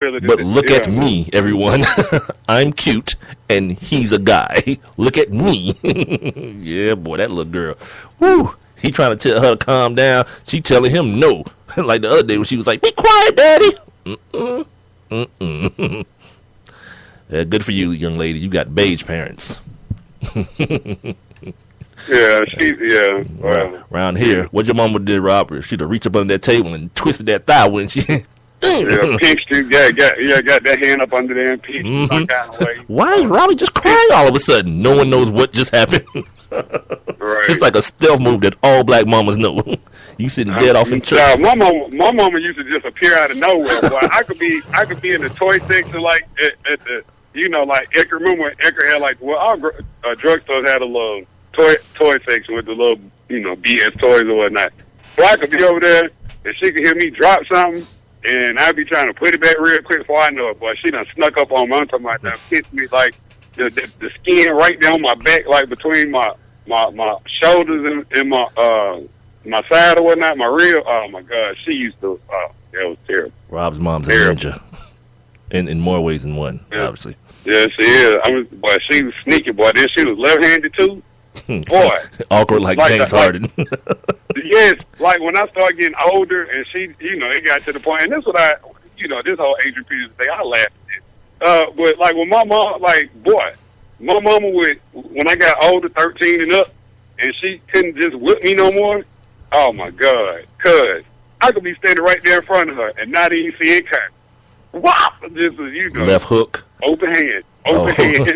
But look at me, everyone. I'm cute, and he's a guy. Look at me. Yeah, boy, that little girl. Woo! He trying to tell her to calm down. She telling him no. Like the other day when she was like, "Be quiet, daddy." Mm-mm. Mm-mm. Yeah, good for you, young lady. You got beige parents. Yeah. Well, around here, what your mama did, Robert? She'd have reached up under that table and twisted that thigh, wouldn't she? pinched you. Got that hand up under there and pinched you kind of way. Why is Robbie just crying all of a sudden? No one knows what just happened. Right. It's like a stealth move that all black mamas know. You sitting dead off in church. My mama used to just appear out of nowhere. Boy, I could be in the toy section like at the like Ecker. Remember when Ecker had our drugstores had a little toy section with the little BS toys or whatnot. So I could be over there and she could hear me drop something and I'd be trying to put it back real quick before I know it. Boy, she done snuck up on me. I'm talking about that hit me like the skin right down my back, like between my shoulders and my side or whatnot, my rear. Oh my God, she used to. That was terrible. Rob's mom's a ninja, in more ways than one, obviously. Yeah, she is. Boy, she was sneaky, boy. Then she was left-handed too. Boy, awkward like James Harden. Yes, like when I started getting older, and she, it got to the point, and this is what this whole Adrian Peterson thing, I laughed at. But like when my mom, my mama would, when I got older, 13 and up, and she couldn't just whip me no more. Oh my God, cuz I could be standing right there in front of her and not even see it coming. Wow, this is left hook, open hand, open hand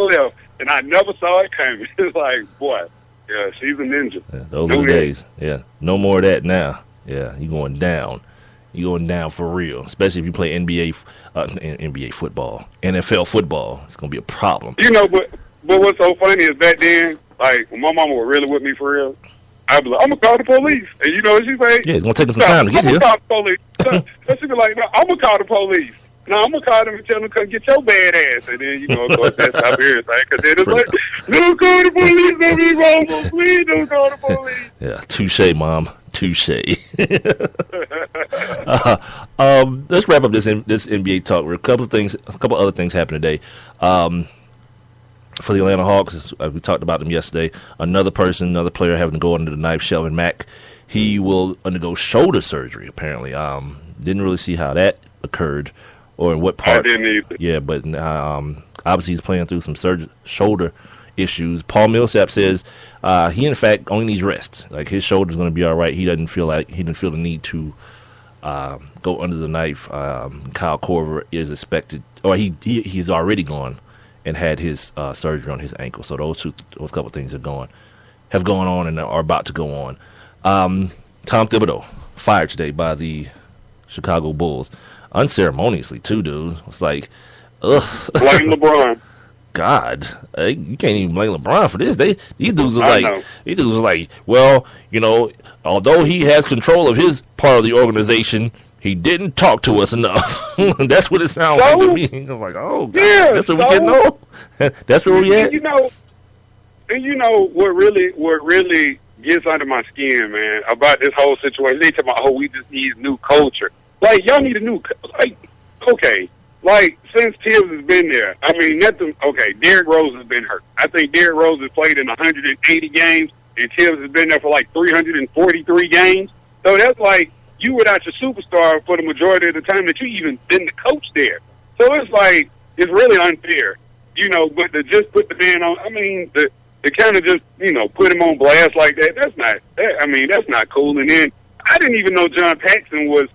left, and I never saw it coming. It's like, boy, yeah, she's a ninja. Yeah, those are the days. Yeah, no more of that now. Yeah, you going down. You going down for real, especially if you play NBA football, NFL football. It's gonna be a problem. But what's so funny is back then, like when my mama was really with me for real, I'd be like, I'm gonna call the police, and you know what she say? Yeah, it's gonna take us some time to get here. I'm gonna call the police. So she be like, no, I'm gonna call the police. No, I'm gonna call them and tell them to come get your bad ass, and then of course that's how everything. Because then it's like, don't call the police, don't be wrong, please don't call the police. Yeah, touche, mom. Touche. Let's wrap up this NBA talk. A couple other things happened today. For the Atlanta Hawks, as we talked about them yesterday, another player having to go under the knife, Shelvin Mack. He will undergo shoulder surgery, apparently. Didn't really see how that occurred or in what part. I didn't either. Yeah, but obviously he's playing through some shoulder issues. Paul Millsap says he in fact only needs rest. Like his shoulder's going to be all right. He didn't feel the need to go under the knife. Kyle Korver is expected, or he's already gone and had his surgery on his ankle. So those couple things have gone on and are about to go on. Tom Thibodeau fired today by the Chicago Bulls, unceremoniously too, dude. It's like, ugh. Blame LeBron. God, you can't even blame LeBron for this. These dudes are like, well, although he has control of his part of the organization, he didn't talk to us enough. That's what it sounds like to me. I'm like, oh, God, yeah, that's what we getting on. That's where we at. What really gets under my skin, man, about this whole situation. They talk about, we just need new culture. Like, y'all need a new, okay. Like, since Tibbs has been there, I mean, Derrick Rose has been hurt. I think Derrick Rose has played in 180 games, and Tibbs has been there for like 343 games. So that's like you without your superstar for the majority of the time that you even been the coach there. So it's like, it's really unfair, but to just put the man on, I mean, to kind of just, put him on blast like that, that's not cool. And then I didn't even know John Paxson was,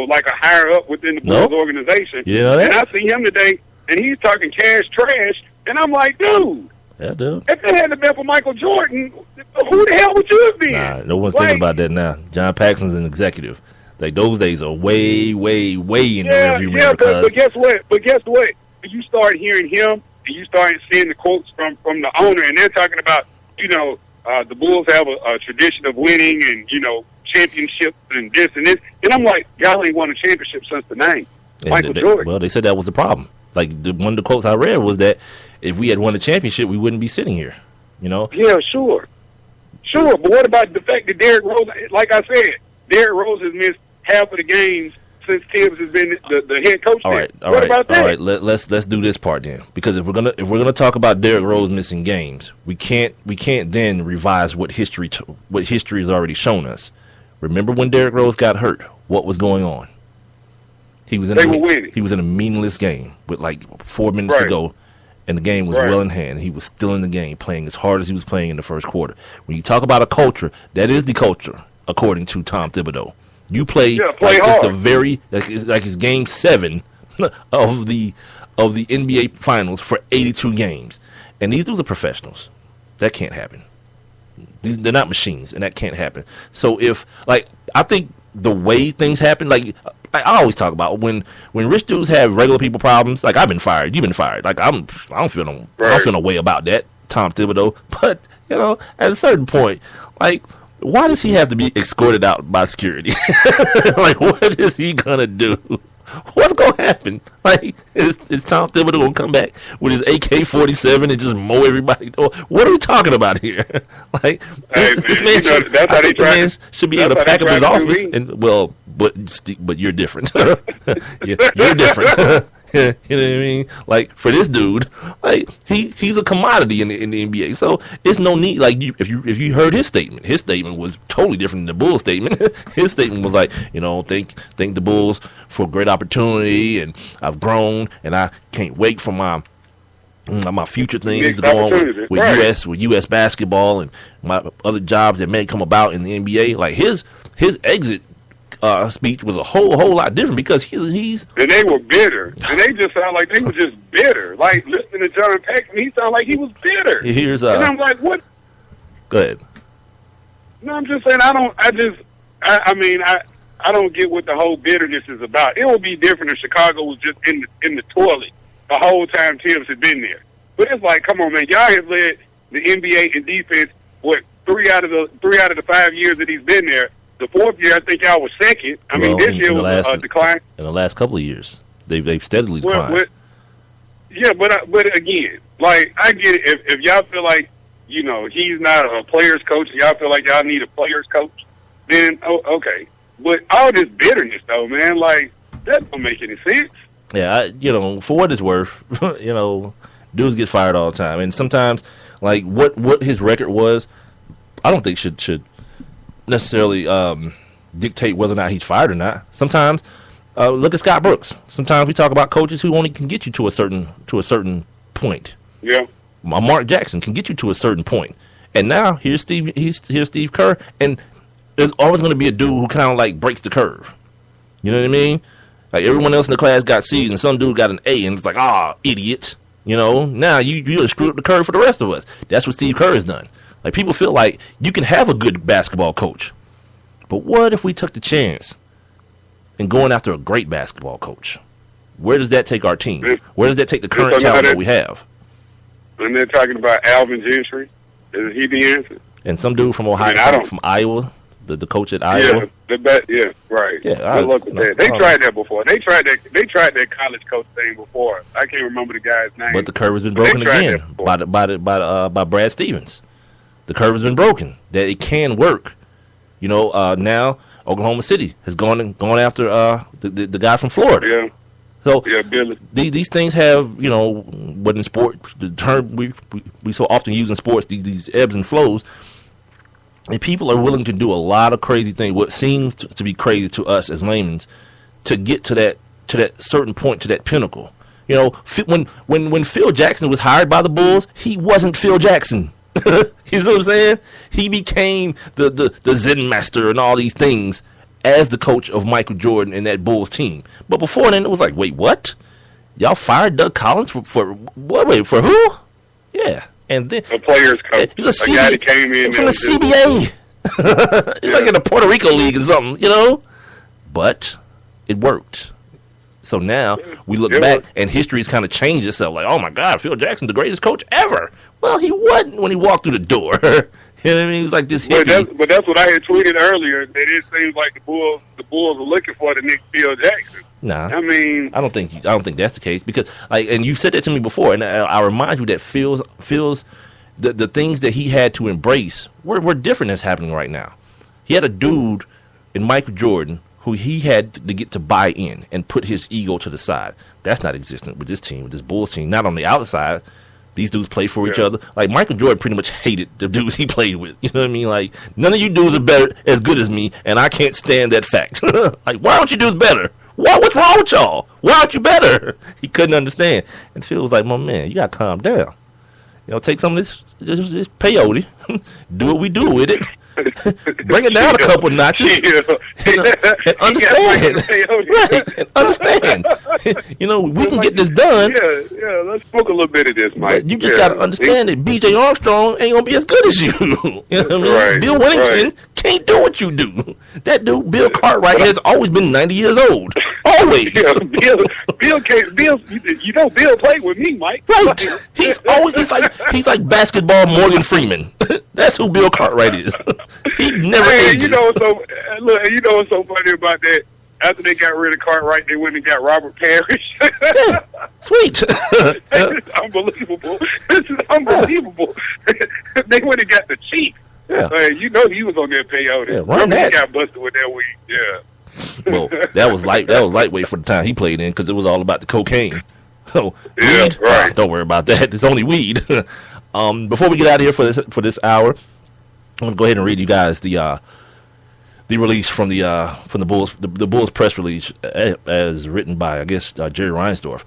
like a higher up within the Bulls organization. Yeah, and I see him today, and he's talking cash trash, and I'm like, dude. Yeah, dude. If it hadn't been for Michael Jordan, who the hell would you have been? Nah, no one's thinking about that now. John Paxson's an executive. Like, those days are way, way, way in the rearview mirror. But guess what? You start hearing him, and you start seeing the quotes from the owner, and they're talking about, the Bulls have a tradition of winning and, championships and this and this. And I'm like, y'all ain't won a championship since the 90s. Michael Jordan. Well, they said that was the problem. Like, one of the quotes I read was that if we had won a championship, we wouldn't be sitting here, Yeah, sure. But what about the fact that Derrick Rose, like I said, Derrick Rose has missed half of the games since Tibbs has been the head coach. All right, what about that? All right. Let's do this part then, because if we're gonna talk about Derrick Rose missing games, we can't then revise what history has already shown us. Remember when Derrick Rose got hurt? What was going on? He was in a meaningless game with like 4 minutes to go, and the game was well in hand. He was still in the game, playing as hard as he was playing in the first quarter. When you talk about a culture, that is the culture, according to Tom Thibodeau. You play hard. Like it's game 7 of the NBA Finals for 82 games, and these dudes are professionals. That can't happen. They're not machines, and that can't happen. So I think the way things happen, like I always talk about when rich dudes have regular people problems. Like I've been fired, you've been fired. Like I don't feel no way about that, Tom Thibodeau. But at a certain point, like, why does he have to be escorted out by security? Like, what is he gonna do? What's gonna happen? Like, is Tom Thibodeau gonna come back with his AK-47 and just mow everybody? What are we talking about here? Like, this man should be able to pack up his office. And but you're different. You're different. You know what I mean? Like, for this dude, like he's a commodity in the NBA. So it's no need. Like, if you heard his statement was totally different than the Bulls statement. His statement was like, thank the Bulls for a great opportunity, and I've grown, and I can't wait for my future things to go on with US basketball and my other jobs that may come about in the NBA. Like his exit speech was a whole lot different, because he's and they were bitter, and they just sound like they were just bitter. Like, listening to John Paxson, he sounded like he was bitter. And I'm like, what? Go ahead. No, I'm just saying, I don't get what the whole bitterness is about. It would be different if Chicago was just in the toilet the whole time Tibbs had been there. But it's like, come on, man, y'all have led the NBA in defense 3 out of the 5 years that he's been there. The fourth year, I think y'all was second. This year was a decline. In the last couple of years, they've steadily declined. But again, like, I get it. If y'all feel like he's not a player's coach, y'all feel like y'all need a player's coach, then okay. But all this bitterness, though, man, like, that don't make any sense. Yeah, for what it's worth, dudes get fired all the time, and sometimes, like, what his record was, I don't think should necessarily dictate whether or not he's fired or not. Sometimes, look at Scott Brooks. Sometimes we talk about coaches who only can get you to a certain point. Yeah. Mark Jackson can get you to a certain point, and now here's Steve Kerr, and there's always going to be a dude who kind of like breaks the curve. You know what I mean? Like, everyone else in the class got C's, and some dude got an A, and it's like, idiot. Now you screwed up the curve for the rest of us. That's what Steve Kerr has done. Like, people feel like you can have a good basketball coach, but what if we took the chance and going after a great basketball coach? Where does that take our team? Where does that take the current talent that we have? And they're talking about Alvin Gentry. Is he the answer? And some dude from Ohio, from Iowa, the coach at Iowa. Right. Yeah, they tried that before. They tried that college coach thing before. I can't remember the guy's name. But the curve has been broken again by Brad Stevens. The curve has been broken that it can work. Now Oklahoma City has gone after the guy from Florida. Yeah. So Billy. These things have, what in sports, the term we so often use in sports, these ebbs and flows, and people are willing to do a lot of crazy things, what seems to be crazy to us as laymen, to get to that certain point, to that pinnacle. When Phil Jackson was hired by the Bulls, he wasn't Phil Jackson. You see what I'm saying? He became the Zen master and all these things as the coach of Michael Jordan and that Bulls team. But before then, it was like, wait, what? Y'all fired Doug Collins for what? Wait, for who? Yeah. And then a player's coach. A guy that came in from the CBA. Like in the Puerto Rico League or something, But it worked. So now we look back and history's kind of changed itself. Like, oh my God, Phil Jackson's the greatest coach ever. Well, he wasn't when he walked through the door. You know what I mean? He was like this hippie. But that's what I had tweeted earlier. That it seems like the Bulls are looking for the next Phil Jackson. Nah, I mean, I don't think that's the case, because and you said that to me before, and I remind you that Phil's the things that he had to embrace were different that's happening right now. He had a dude in Michael Jordan who he had to get to buy in and put his ego to the side. That's not existent with this team, with this Bulls team. Not on the outside. These dudes play for each other. Like, Michael Jordan pretty much hated the dudes he played with. You know what I mean? Like, none of you dudes are better, as good as me, and I can't stand that fact. Like, why aren't you dudes better? What's wrong with y'all? Why aren't you better? He couldn't understand. And Phil was like, my man, you got to calm down. You know, take some of this peyote, do what we do with it. Bring it down a couple notches, and understand. Right, and understand. You know, we can get this done. Yeah, let's smoke a little bit of this, Mike. You just got to understand that B.J. Armstrong ain't going to be as good as you. You know what I mean? Right, Bill Wennington can't do what you do. That dude, Bill Cartwright, has always been 90 years old. Always. Yeah, Bill can't. You know, Bill played with me, Mike. Right. He's like basketball Morgan Freeman. That's who Bill Cartwright is. He never ages. You know what's so funny about that? After they got rid of Cartwright, they went and got Robert Parrish. Yeah, sweet. This is unbelievable. They went and got the Chief. Yeah. You know he was on their peyote. Yeah, run that. He got busted with that weed. Yeah. Well, that was lightweight for the time he played in because it was all about the cocaine. So yeah, weed, right. Don't worry about that. It's only weed. Before we get out of here for this hour, I'm gonna go ahead and read you guys the release from the Bulls, the Bulls press release as written by, I guess, Jerry Reinsdorf.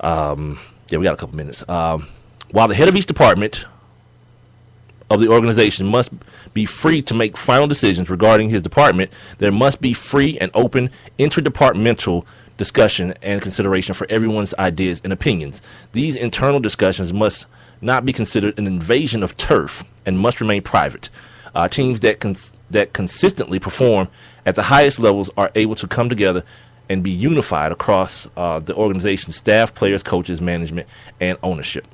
Yeah, we got a couple minutes. While the head of each department of the organization must be free to make final decisions regarding his department, there must be free and open interdepartmental discussion and consideration for everyone's ideas and opinions. These internal discussions must not be considered an invasion of turf and must remain private. Teams that consistently perform at the highest levels are able to come together and be unified across the organization's staff, players, coaches, management, and ownership.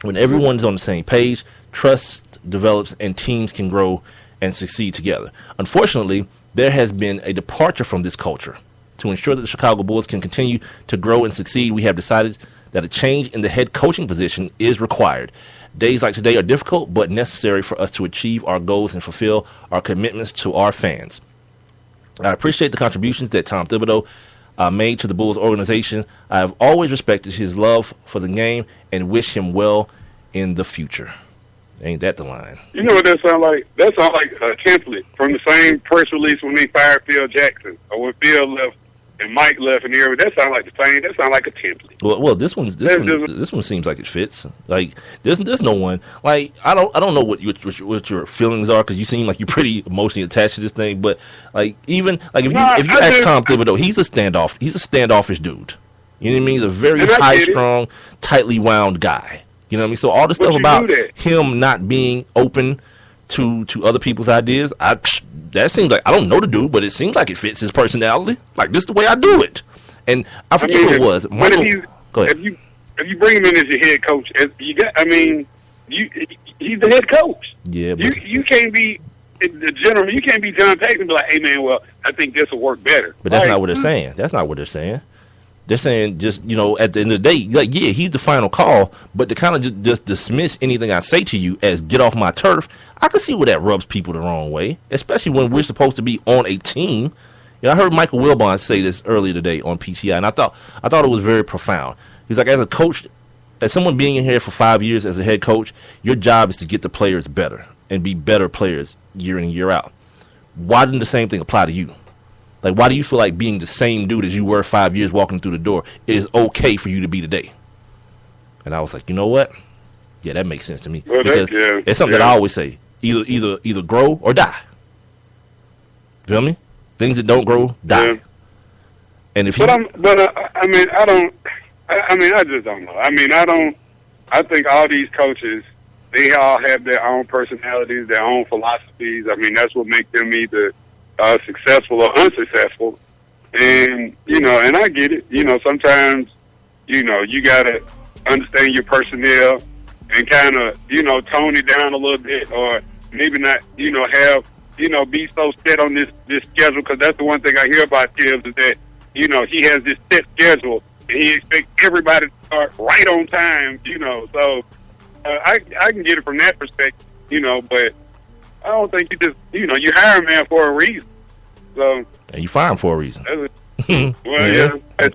When everyone is on the same page, trust develops and teams can grow and succeed together. Unfortunately, there has been a departure from this culture. To ensure that the Chicago Bulls can continue to grow and succeed, we have decided that a change in the head coaching position is required. Days like today are difficult, but necessary for us to achieve our goals and fulfill our commitments to our fans. I appreciate the contributions that Tom Thibodeau made to the Bulls organization. I have always respected his love for the game and wish him well in the future. Ain't that the line? You know what that sounds like? That sounds like a template from the same press release when they fired Phil Jackson, or when Phil left and Mike left and everything. That sounds like the same. That sounds like a template. Well, this one seems like it fits. Like there's no one. Like I don't know what your feelings are, because you seem like you're pretty emotionally attached to this thing. But like even like if you ask Tom Thibodeau, he's a standoffish dude. You know what I mean? He's a very high strung, tightly wound guy. You know what I mean? So all the stuff about him not being open to other people's ideas, that seems like, I don't know the dude, but it seems like it fits his personality. Like, this is the way I do it. And I forget who it was. Michael, go ahead. If you bring him in as your head coach, he's the head coach. Yeah, but you can't be the general. You can't be John Paxson and be like, hey man, well, I think this will work better. But that's not what they're saying. That's not what they're saying. They're saying just, at the end of the day, like, yeah, he's the final call, but to kind of just dismiss anything I say to you as get off my turf, I can see where that rubs people the wrong way, especially when we're supposed to be on a team. I heard Michael Wilbon say this earlier today on PTI, and I thought it was very profound. He's like, as a coach, as someone being in here for 5 years as a head coach, your job is to get the players better and be better players year in and year out. Why didn't the same thing apply to you? Like, why do you feel like being the same dude as you were 5 years walking through the door is okay for you to be today? And I was like, you know what? Yeah, that makes sense to me. Well, because it's something that I always say. Either grow or die. Feel me? Things that don't grow, die. Yeah. And if I just don't know. I think all these coaches, they all have their own personalities, their own philosophies. That's what makes them either successful or unsuccessful. And, and I get it. Sometimes, you got to understand your personnel and kind of, tone it down a little bit, or maybe not, have, be so set on this schedule, because that's the one thing I hear about Tibbs is that, he has this set schedule and he expects everybody to start right on time, so I can get it from that perspective, but I don't think you just, you hire a man for a reason. So And you fire him for a reason. that's well, yeah.